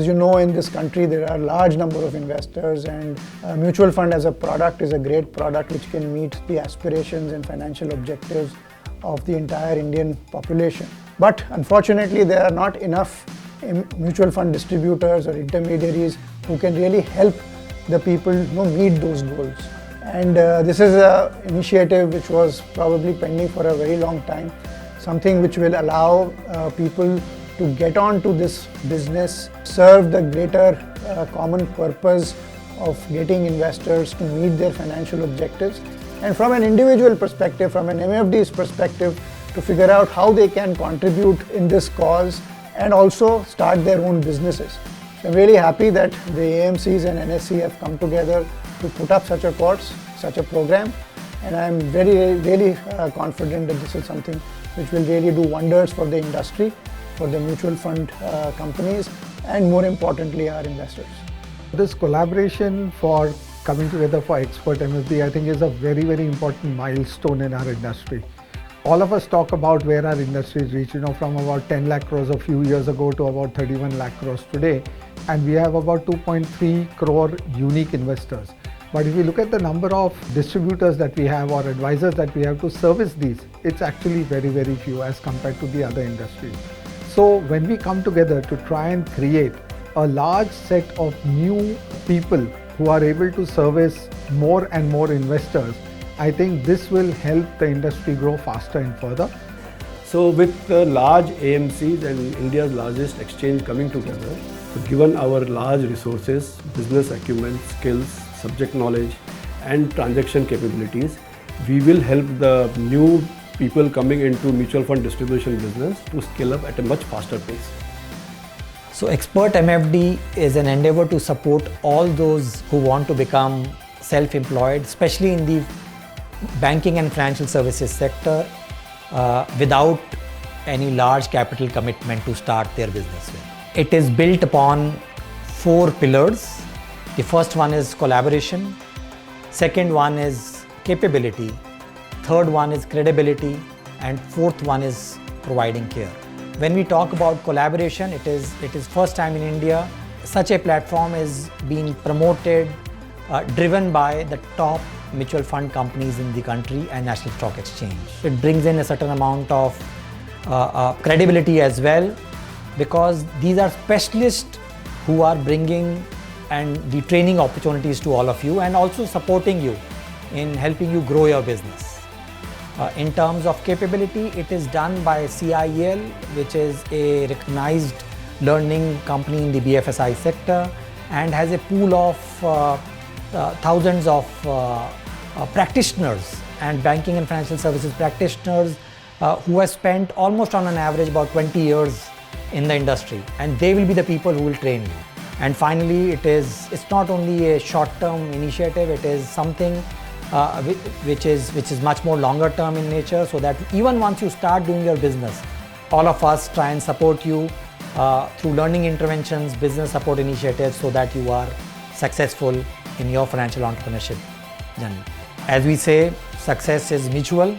As you know, in this country, there are a large number of investors, and mutual fund as a product is a great product which can meet the aspirations and financial objectives of the entire Indian population. But unfortunately, there are not enough mutual fund distributors or intermediaries who can really help the people meet those goals. And this is an initiative which was probably pending for a very long time, something which will allow people to get on to this business, serve the greater common purpose of getting investors to meet their financial objectives, and from an individual perspective, from an MFD's perspective, to figure out how they can contribute in this cause and also start their own businesses. So I'm really happy that the AMCs and NSE have come together to put up such a course, such a program, and I'm really confident that this is something which will really do wonders for the industry, for the mutual fund companies, and more importantly, our investors. This collaboration for coming together for Expert MFD, I think, is a very important milestone in our industry. All of us talk about where our industry is reached, from about 10 lakh crores a few years ago to about 31 lakh crores today, and we have about 2.3 crore unique investors. But if you look at the number of distributors that we have or advisors that we have to service these, it's actually very few as compared to the other industries. So when we come together to try and create a large set of new people who are able to service more and more investors, I think this will help the industry grow faster and further. So with the large AMCs and India's largest exchange coming together, so given our large resources, business acumen, skills, subject knowledge and transaction capabilities, we will help the new people coming into mutual fund distribution business to scale up at a much faster pace. So Expert MFD is an endeavor to support all those who want to become self-employed, especially in the banking and financial services sector, without any large capital commitment to start their business with. It is built upon 4 pillars. The first one is collaboration, second one is capability, third one is credibility, and fourth one is providing care. When we talk about collaboration, it is first time in India such a platform is being promoted, driven by the top mutual fund companies in the country and National Stock Exchange. It brings in a certain amount of credibility as well, because these are specialists who are bringing and the training opportunities to all of you and also supporting you in helping you grow your business. In terms of capability, it is done by CIEL, which is a recognized learning company in the BFSI sector and has a pool of thousands of practitioners and banking and financial services practitioners who have spent almost on an average about 20 years in the industry, and they will be the people who will train you. And finally, it's not only a short-term initiative, it is something which is much more longer term in nature, so that even once you start doing your business, all of us try and support you through learning interventions, business support initiatives, so that you are successful in your financial entrepreneurship journey. As we say, success is mutual.